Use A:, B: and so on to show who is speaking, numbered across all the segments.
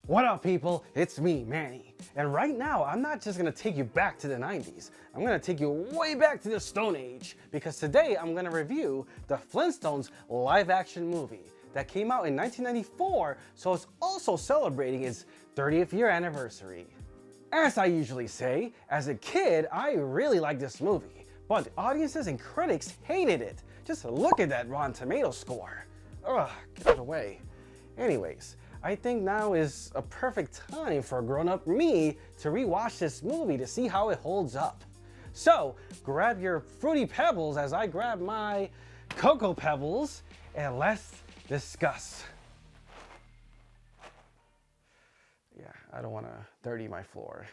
A: What up, people? It's me, Manny. And right now, I'm not just gonna take you back to the 90s. I'm gonna take you way back to the Stone Age, because today I'm gonna review the Flintstones live-action movie that came out in 1994, so it's also celebrating its 30th year anniversary. As I usually say, as a kid, I really liked this movie, but audiences and critics hated it. Just look at that Rotten Tomatoes score. Ugh, get it away. Anyways, I think now is a perfect time for grown-up me to rewatch this movie to see how it holds up. So grab your Fruity Pebbles as I grab my Cocoa Pebbles and let's discuss. Yeah, I don't want to dirty my floor.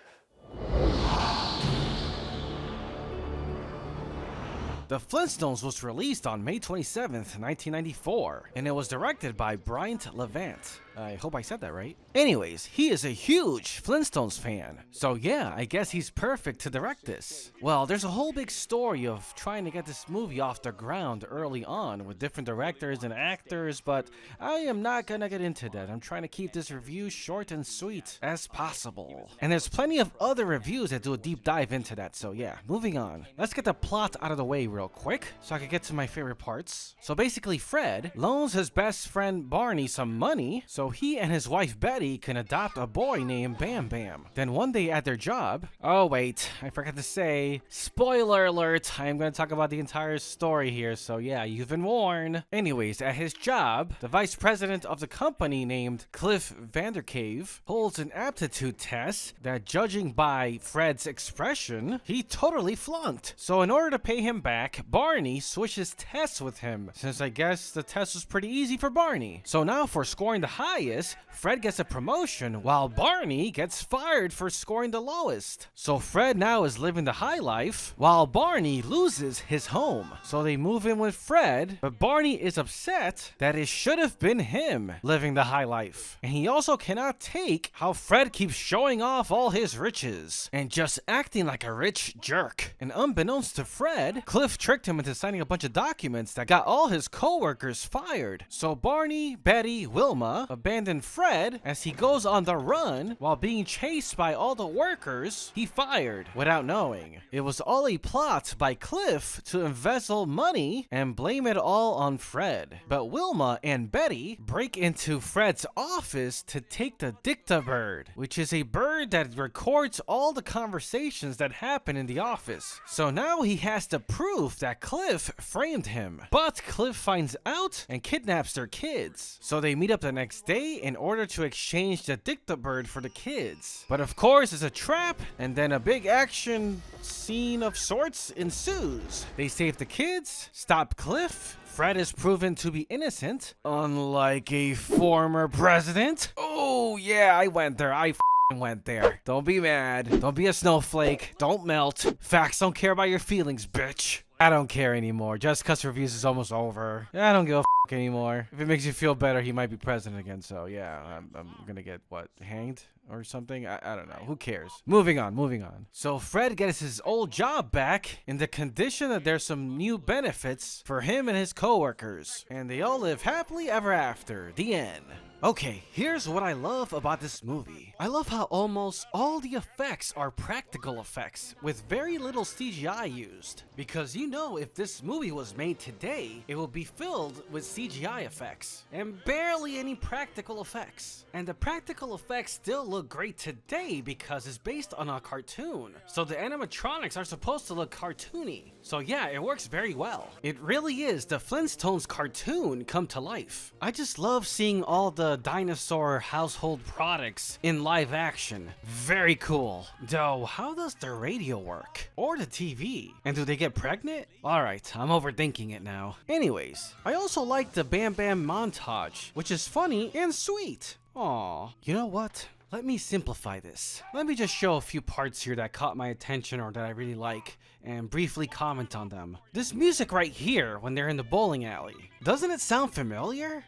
A: The Flintstones was released on May 27th, 1994, and it was directed by Bryant Levant. I hope I said that right. Anyways, he is a huge Flintstones fan, so yeah, I guess he's perfect to direct this. Well, there's a whole big story of trying to get this movie off the ground early on with different directors and actors, but I am not gonna get into that. I'm trying to keep this review short and sweet as possible. And there's plenty of other reviews that do a deep dive into that, so yeah, moving on. Let's get the plot out of the way real quick so I can get to my favorite parts. So basically, Fred loans his best friend Barney some money so he and his wife Betty can adopt a boy named Bam Bam. Then one day at their job, oh wait, I forgot to say, spoiler alert, I'm gonna talk about the entire story here, so yeah, you've been warned. Anyways, at his job, the vice president of the company named Cliff Vandercave holds an aptitude test that, judging by Fred's expression, he totally flunked. So in order to pay him back, Barney switches tests with him, since I guess the test was pretty easy for Barney. So now for scoring the highest, Fred gets a promotion while Barney gets fired for scoring the lowest. So Fred now is living the high life while Barney loses his home. So they move in with Fred, but Barney is upset that it should have been him living the high life. And he also cannot take how Fred keeps showing off all his riches and just acting like a rich jerk. And unbeknownst to Fred, Cliff tricked him into signing a bunch of documents that got all his co-workers fired. So Barney, Betty, Wilma abandon Fred as he goes on the run while being chased by all the workers he fired without knowing. It was all a plot by Cliff to embezzle money and blame it all on Fred. But Wilma and Betty break into Fred's office to take the Dictabird, which is a bird that records all the conversations that happen in the office. So now he has to prove that Cliff framed him. But Cliff finds out and kidnaps their kids. So they meet up the next day in order to exchange the Dictabird for the kids. But of course, it's a trap, and then a big action scene of sorts ensues. They save the kids, stop Cliff. Fred is proven to be innocent, unlike a former president. Oh yeah, I went there. I went there. Don't be mad. Don't be a snowflake. Don't melt. Facts don't care about your feelings, bitch. I don't care anymore. Just Cuz Reviews is almost over. I don't give a anymore. If it makes you feel better, he might be president again, so yeah, I'm gonna get, what, hanged or something? I don't know. Who cares? Moving on. So Fred gets his old job back in the condition that there's some new benefits for him and his co-workers, and they all live happily ever after. The end. Okay, here's what I love about this movie. I love how almost all the effects are practical effects with very little CGI used. Because you know, if this movie was made today, it will be filled with CGI effects and barely any practical effects. And the practical effects still look great today because it's based on a cartoon. So the animatronics are supposed to look cartoony. So yeah, it works very well. It really is the Flintstones cartoon come to life. I just love seeing all the dinosaur household products in live action. Very cool. Though, how does the radio work? Or the TV? And do they get pregnant? Alright, I'm overthinking it now. Anyways, I also like the Bam Bam montage, which is funny and sweet. Aw, you know what? Let me simplify this. Let me just show a few parts here that caught my attention or that I really like, and briefly comment on them. This music right here, when they're in the bowling alley, doesn't it sound familiar?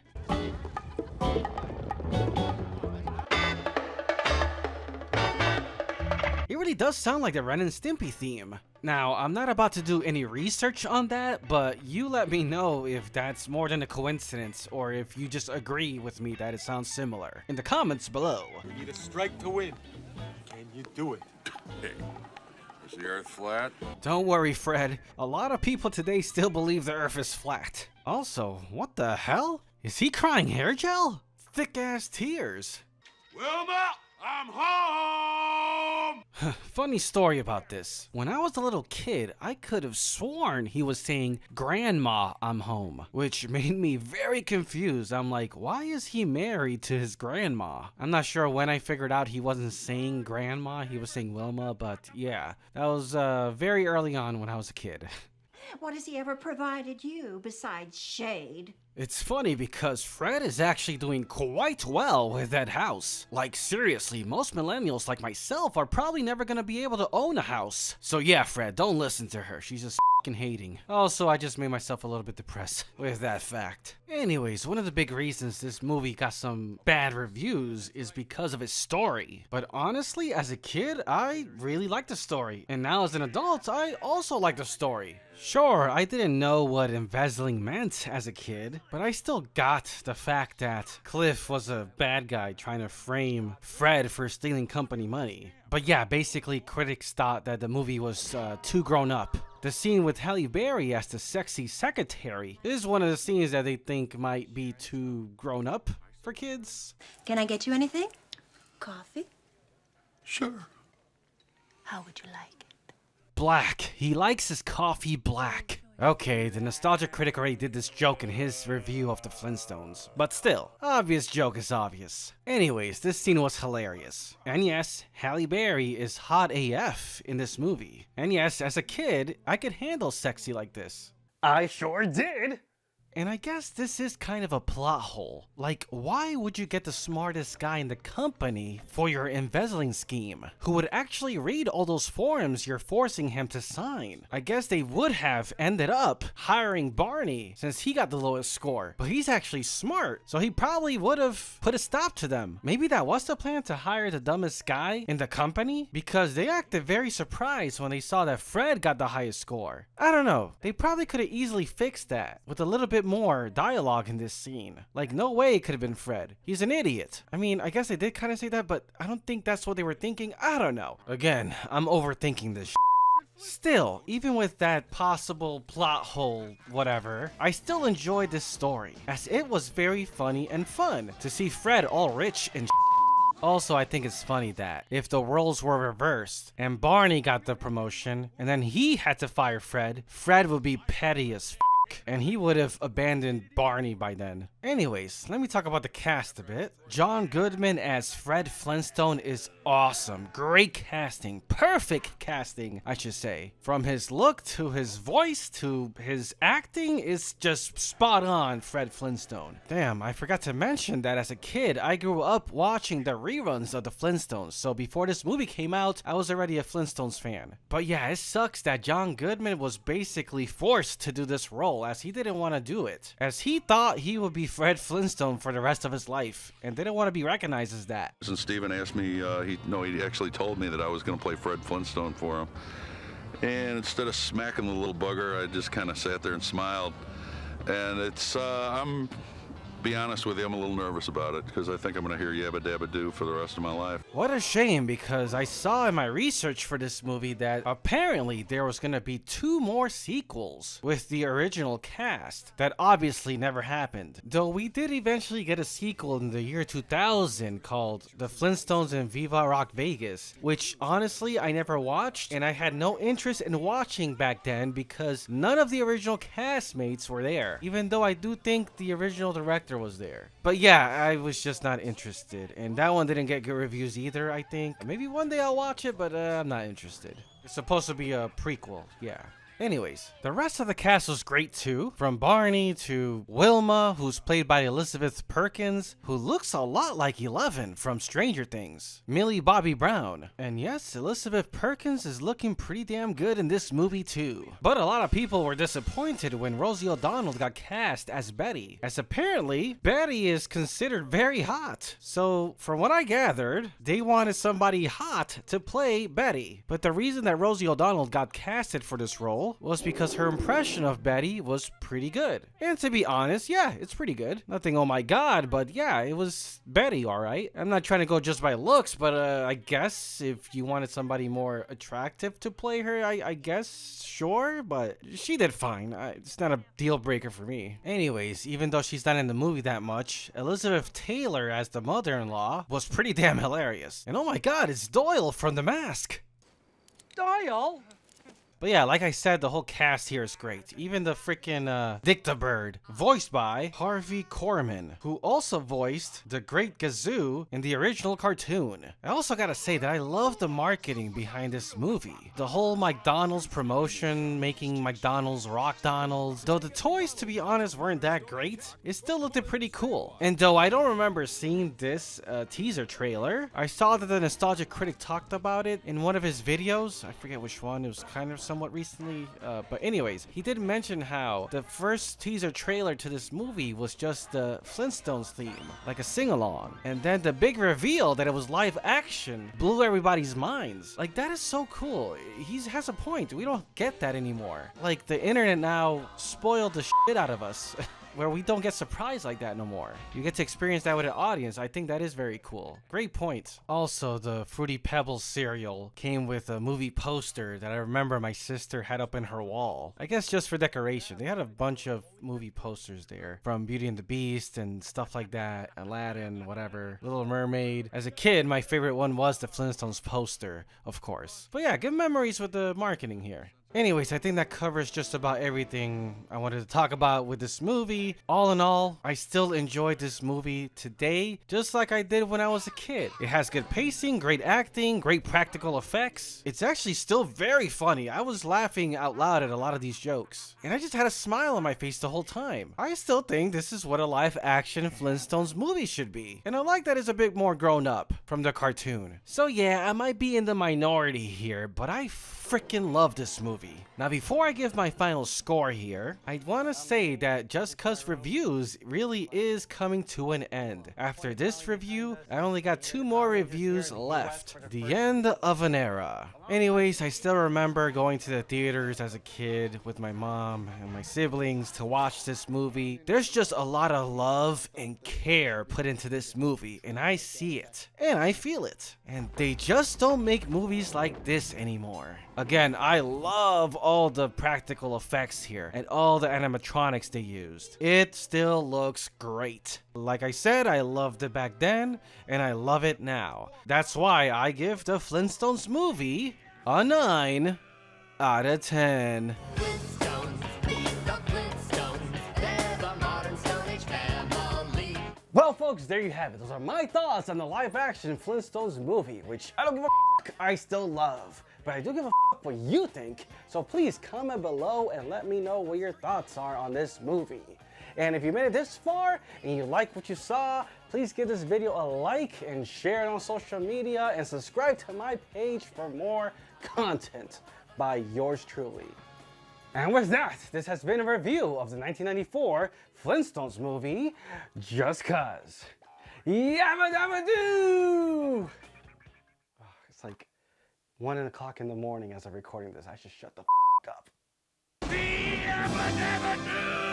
A: It really does sound like the Ren and Stimpy theme. Now, I'm not about to do any research on that, but you let me know if that's more than a coincidence or if you just agree with me that it sounds similar in the comments below.
B: We need a strike to win. Can you do it?
C: Hey, is the Earth flat?
A: Don't worry, Fred. A lot of people today still believe the Earth is flat. Also, what the hell? Is he crying hair gel? Thick-ass tears.
C: Wilma, I'm home!
A: Funny story about this. When I was a little kid, I could have sworn he was saying, "Grandma, I'm home," which made me very confused. I'm like, why is he married to his grandma? I'm not sure when I figured out he wasn't saying grandma, he was saying Wilma, but yeah, that was very early on when I was a kid.
D: What has he ever provided you besides shade?
A: It's funny because Fred is actually doing quite well with that house. Like seriously, most millennials like myself are probably never gonna be able to own a house. So yeah, Fred, don't listen to her. She's just fucking hating. Also, I just made myself a little bit depressed with that fact. Anyways, one of the big reasons this movie got some bad reviews is because of its story. But honestly, as a kid, I really liked the story. And now as an adult, I also like the story. Sure, I didn't know what embezzling meant as a kid, but I still got the fact that Cliff was a bad guy trying to frame Fred for stealing company money. But yeah, basically critics thought that the movie was too grown up. The scene with Halle Berry as the sexy secretary is one of the scenes that they think might be too grown up for kids.
D: Can I get you anything? Coffee?
C: Sure.
D: How would you like it?
A: Black. He likes his coffee black. Okay, the nostalgia critic already did this joke in his review of the Flintstones. But still, obvious joke is obvious. Anyways, this scene was hilarious. And yes, Halle Berry is hot AF in this movie. And yes, as a kid, I could handle sexy like this. I sure did! And I guess this is kind of a plot hole. Like, why would you get the smartest guy in the company for your embezzling scheme, who would actually read all those forms you're forcing him to sign? I guess they would have ended up hiring Barney, since he got the lowest score. But he's actually smart, so he probably would have put a stop to them. Maybe that was the plan, to hire the dumbest guy in the company? Because they acted very surprised when they saw that Fred got the highest score. I don't know, they probably could have easily fixed that with a little bit more dialogue in this scene. Like, no way it could have been Fred. He's an idiot. I mean, I guess they did kind of say that, but I don't think that's what they were thinking. I don't know. Again, I'm overthinking this shit. Still, even with that possible plot hole, whatever, I still enjoyed this story, as it was very funny and fun to see Fred all rich and shit. Also, I think it's funny that if the roles were reversed and Barney got the promotion and then he had to fire Fred, Fred would be petty as f, and he would have abandoned Barney by then. Anyways, let me talk about the cast a bit. John Goodman as Fred Flintstone is awesome. Great casting. Perfect casting, I should say. From his look to his voice to his acting is just spot on Fred Flintstone. Damn, I forgot to mention that as a kid, I grew up watching the reruns of the Flintstones. So before this movie came out, I was already a Flintstones fan. But yeah, it sucks that John Goodman was basically forced to do this role, as he didn't want to do it, as he thought he would be Fred Flintstone for the rest of his life and didn't want to be recognized as that.
C: And Steven asked me, he actually told me that I was going to play Fred Flintstone for him. And instead of smacking the little bugger, I just kind of sat there and smiled. And I'm be honest with you, I'm a little nervous about it because I think I'm going to hear Yabba Dabba Doo for the rest of my life.
A: What a shame, because I saw in my research for this movie that apparently there was going to be 2 more sequels with the original cast. That obviously never happened. Though we did eventually get a sequel in the year 2000 called The Flintstones in Viva Rock Vegas, which honestly I never watched, and I had no interest in watching back then because none of the original castmates were there, even though I do think the original director was there. But yeah, I was just not interested, and that one didn't get good reviews either, I think. Maybe one day I'll watch it, but I'm not interested. It's supposed to be a prequel, yeah. Anyways, the rest of the cast was great too. From Barney to Wilma, who's played by Elizabeth Perkins, who looks a lot like Eleven from Stranger Things. Millie Bobby Brown. And yes, Elizabeth Perkins is looking pretty damn good in this movie too. But a lot of people were disappointed when Rosie O'Donnell got cast as Betty, as apparently Betty is considered very hot. So from what I gathered, they wanted somebody hot to play Betty. But the reason that Rosie O'Donnell got casted for this role was because her impression of Betty was pretty good. And to be honest, yeah, it's pretty good. Nothing oh my god, but yeah, it was Betty, alright. I'm not trying to go just by looks, but I guess if you wanted somebody more attractive to play her, I guess, sure, but she did fine. It's not a deal breaker for me. Anyways, even though she's not in the movie that much, Elizabeth Taylor as the mother-in-law was pretty damn hilarious. And oh my god, it's Doyle from The Mask.
E: Doyle?
A: But yeah, like I said, the whole cast here is great. Even the freaking Dick the Bird, voiced by Harvey Korman, who also voiced the Great Gazoo in the original cartoon. I also gotta say that I love the marketing behind this movie. The whole McDonald's promotion, making McDonald's Rock Donald's. Though the toys, to be honest, weren't that great, it still looked pretty cool. And though I don't remember seeing this teaser trailer, I saw that the Nostalgia Critic talked about it in one of his videos. I forget which one, it was kind of somewhat recently, but anyways, he did mention how the first teaser trailer to this movie was just the Flintstones theme, like a sing-along, and then the big reveal that it was live action blew everybody's minds. Like, that is so cool. He has a point. We don't get that anymore. Like, the internet now spoiled the shit out of us. Where we don't get surprised like that no more. You get to experience that with an audience. I think that is very cool. Great point. Also, the Fruity Pebbles cereal came with a movie poster that I remember my sister had up in her wall. I guess just for decoration. They had a bunch of movie posters there, from Beauty and the Beast and stuff like that, Aladdin, whatever, Little Mermaid. As a kid, my favorite one was the Flintstones poster, of course. But yeah, good memories with the marketing here. Anyways, I think that covers just about everything I wanted to talk about with this movie. All in all, I still enjoyed this movie today, just like I did when I was a kid. It has good pacing, great acting, great practical effects. It's actually still very funny. I was laughing out loud at a lot of these jokes, and I just had a smile on my face the whole time. I still think this is what a live-action Flintstones movie should be, and I like that it's a bit more grown up from the cartoon. So yeah, I might be in the minority here, but I freaking love this movie. Now, before I give my final score here, I want to say that Just Cuz Reviews really is coming to an end. After this review, I only got 2 more reviews left. The end of an era. Anyways, I still remember going to the theaters as a kid with my mom and my siblings to watch this movie. There's just a lot of love and care put into this movie, and I see it, and I feel it. And they just don't make movies like this anymore. Again, I love all the practical effects here and all the animatronics they used. It still looks great. Like I said, I loved it back then, and I love it now. That's why I give the Flintstones movie a 9 out of 10. Well, folks, there you have it. Those are my thoughts on the live-action Flintstones movie, which I don't give a f**k, I still love. But I do give a f**k what you think, so please comment below and let me know what your thoughts are on this movie. And if you made it this far and you like what you saw, please give this video a like and share it on social media and subscribe to my page for more content by yours truly. And with that, this has been a review of the 1994 Flintstones movie, Just Cuz. Yabba dabba doo! It's like 1 o'clock in the morning as I'm recording this. I should shut the f*** up. Yabba dabba doo!